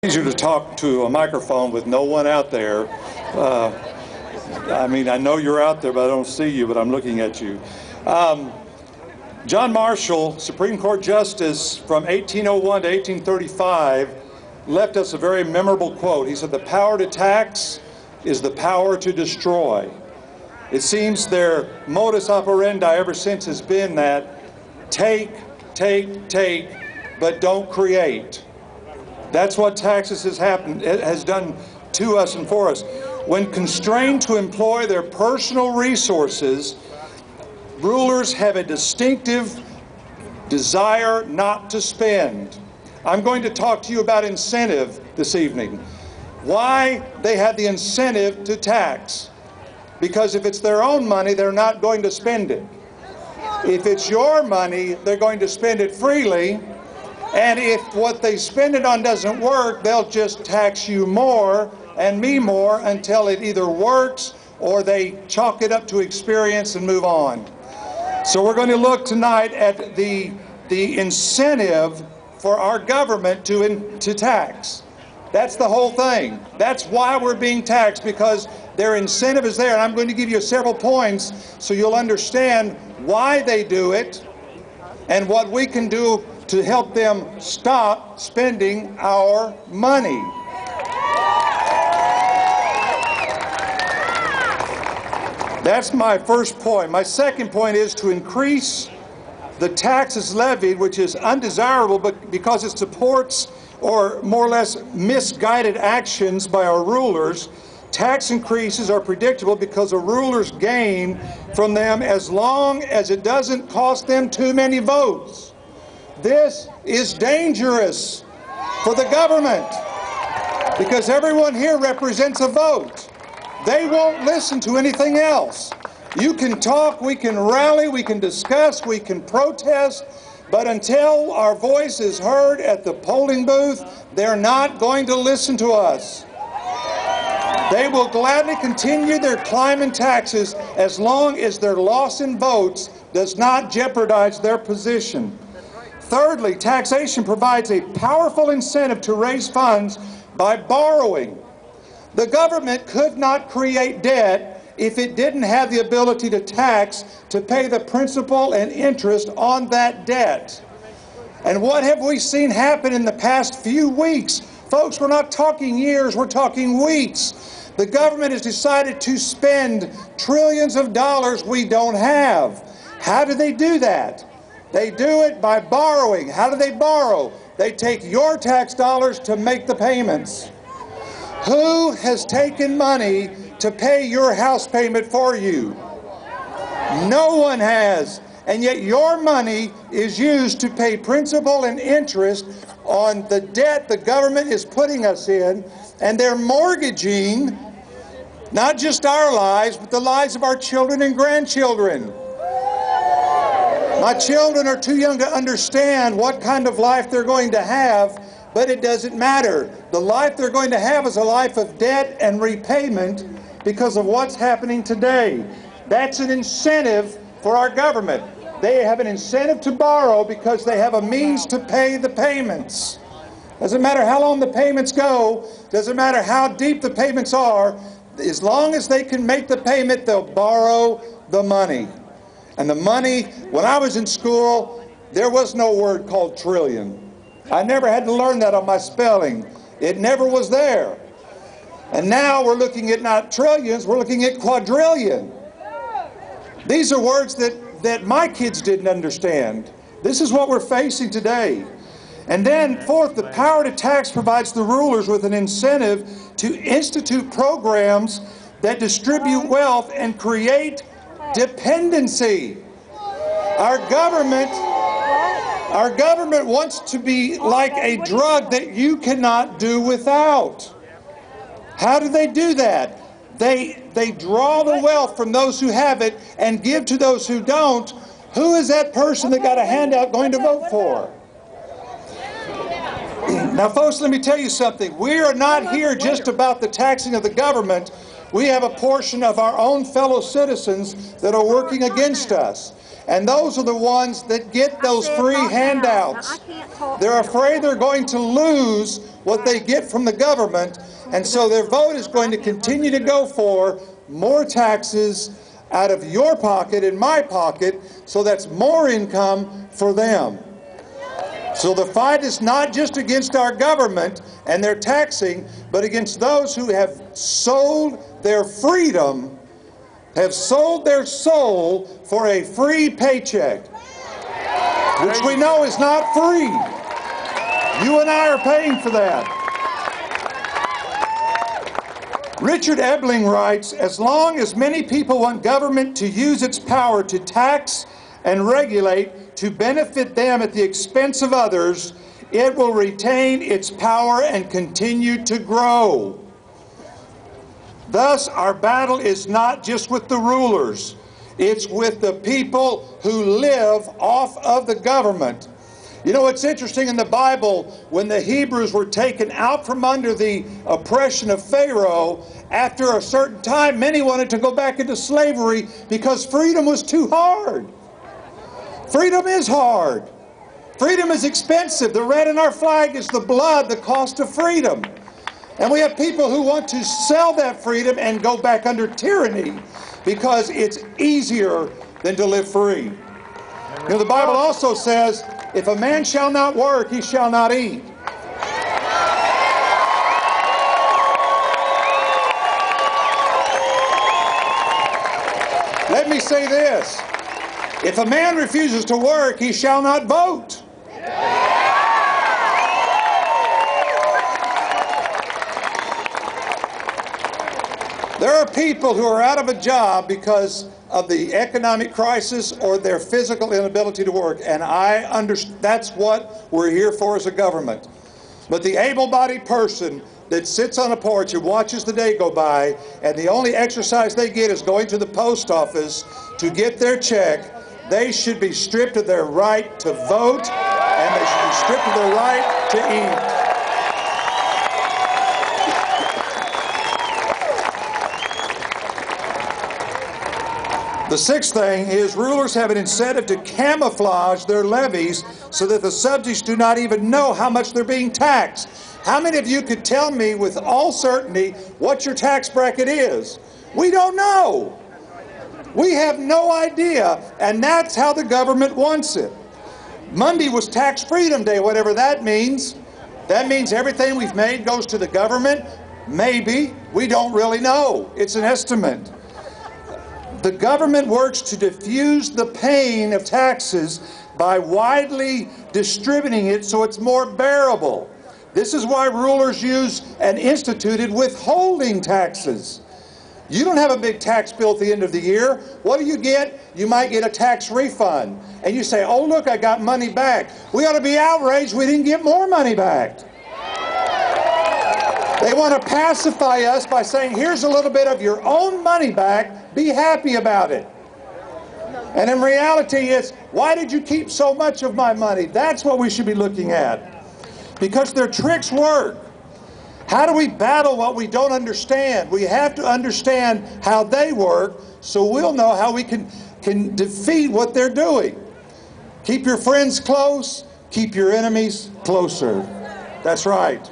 Easier to talk to a microphone with no one out there. I mean, I know you're out there, but I don't see you, but I'm looking at you. John Marshall, Supreme Court Justice from 1801 to 1835, left us a very memorable quote. He said, "The power to tax is the power to destroy." It seems their modus operandi ever since has been that take, but don't create. That's what taxes has done to us and for us. When constrained to employ their personal resources, rulers have a distinctive desire not to spend. I'm going to talk to you about incentive this evening. Why they have the incentive to tax. Because if it's their own money, they're not going to spend it. If it's your money, they're going to spend it freely. And if what they spend it on doesn't work, they'll just tax you more and me more until it either works or they chalk it up to experience and move on. So we're going to look tonight at the incentive for our government to tax. That's the whole thing. That's why we're being taxed, because their incentive is there. And I'm going to give you several points so you'll understand why they do it and what we can do to help them stop spending our money. That's my first point. My second point is to increase the taxes levied, which is undesirable but because it supports or more or less misguided actions by our rulers. Tax increases are predictable because the rulers gain from them as long as it doesn't cost them too many votes. This is dangerous for the government because everyone here represents a vote. They won't listen to anything else. You can talk, we can rally, we can discuss, we can protest, but until our voice is heard at the polling booth, they're not going to listen to us. They will gladly continue their climb in taxes as long as their loss in votes does not jeopardize their position. Thirdly, taxation provides a powerful incentive to raise funds by borrowing. The government could not create debt if it didn't have the ability to tax to pay the principal and interest on that debt. And what have we seen happen in the past few weeks? Folks, we're not talking years, we're talking weeks. The government has decided to spend trillions of dollars we don't have. How do they do that? They do it by borrowing. How do they borrow? They take your tax dollars to make the payments. Who has taken money to pay your house payment for you? No one has. And yet your money is used to pay principal and interest on the debt the government is putting us in, and they're mortgaging not just our lives, but the lives of our children and grandchildren. My children are too young to understand what kind of life they're going to have, but it doesn't matter. The life they're going to have is a life of debt and repayment because of what's happening today. That's an incentive for our government. They have an incentive to borrow because they have a means to pay the payments. Doesn't matter how long the payments go, doesn't matter how deep the payments are, as long as they can make the payment, they'll borrow the money. And the money, when I was in school, there was no word called trillion. I never had to learn that on my spelling. It never was there. And now we're looking at not trillions, we're looking at quadrillion. These are words that my kids didn't understand. This is what we're facing today. And then, fourth, the power to tax provides the rulers with an incentive to institute programs that distribute wealth and create dependency. Our government wants to be like a drug that you cannot do without. How do they do that? They draw the wealth from those who have it and give to those who don't. Who is that person that got a handout going to vote for? Now, folks, let me tell you something. We are not here just about the taxing of the government. We have a portion of our own fellow citizens that are working against us. And those are the ones that get those free handouts. They're afraid they're going to lose what they get from the government, and so their vote is going to continue to go for more taxes out of your pocket and my pocket, so that's more income for them. So the fight is not just against our government and their taxing, but against those who have sold their freedom, have sold their soul for a free paycheck, which we know is not free. You and I are paying for that. Richard Ebling writes, as long as many people want government to use its power to tax and regulate to benefit them at the expense of others, it will retain its power and continue to grow. Thus, our battle is not just with the rulers, it's with the people who live off of the government. You know, it's interesting in the Bible, when the Hebrews were taken out from under the oppression of Pharaoh, after a certain time, many wanted to go back into slavery because freedom was too hard. Freedom is hard. Freedom is expensive. The red in our flag is the blood, the cost of freedom. And we have people who want to sell that freedom and go back under tyranny because it's easier than to live free. You know, the Bible also says, if a man shall not work, he shall not eat. Let me say this. If a man refuses to work, he shall not vote. There are people who are out of a job because of the economic crisis or their physical inability to work, and I understand that's what we're here for as a government. But the able-bodied person that sits on a porch and watches the day go by, and the only exercise they get is going to the post office to get their check, they should be stripped of their right to vote, and they should be stripped of their right to eat. The sixth thing is rulers have an incentive to camouflage their levies so that the subjects do not even know how much they're being taxed. How many of you could tell me with all certainty what your tax bracket is? We don't know. We have no idea, and that's how the government wants it. Monday was Tax Freedom Day, whatever that means. That means everything we've made goes to the government? Maybe. We don't really know. It's an estimate. The government works to diffuse the pain of taxes by widely distributing it so it's more bearable. This is why rulers use and instituted withholding taxes. You don't have a big tax bill at the end of the year. What do you get? You might get a tax refund. And you say, oh look, I got money back. We ought to be outraged we didn't get more money back. They want to pacify us by saying, here's a little bit of your own money back, be happy about it. And in reality it's, why did you keep so much of my money? That's what we should be looking at. Because their tricks work. How do we battle what we don't understand? We have to understand how they work so we'll know how we can defeat what they're doing. Keep your friends close, keep your enemies closer. That's right.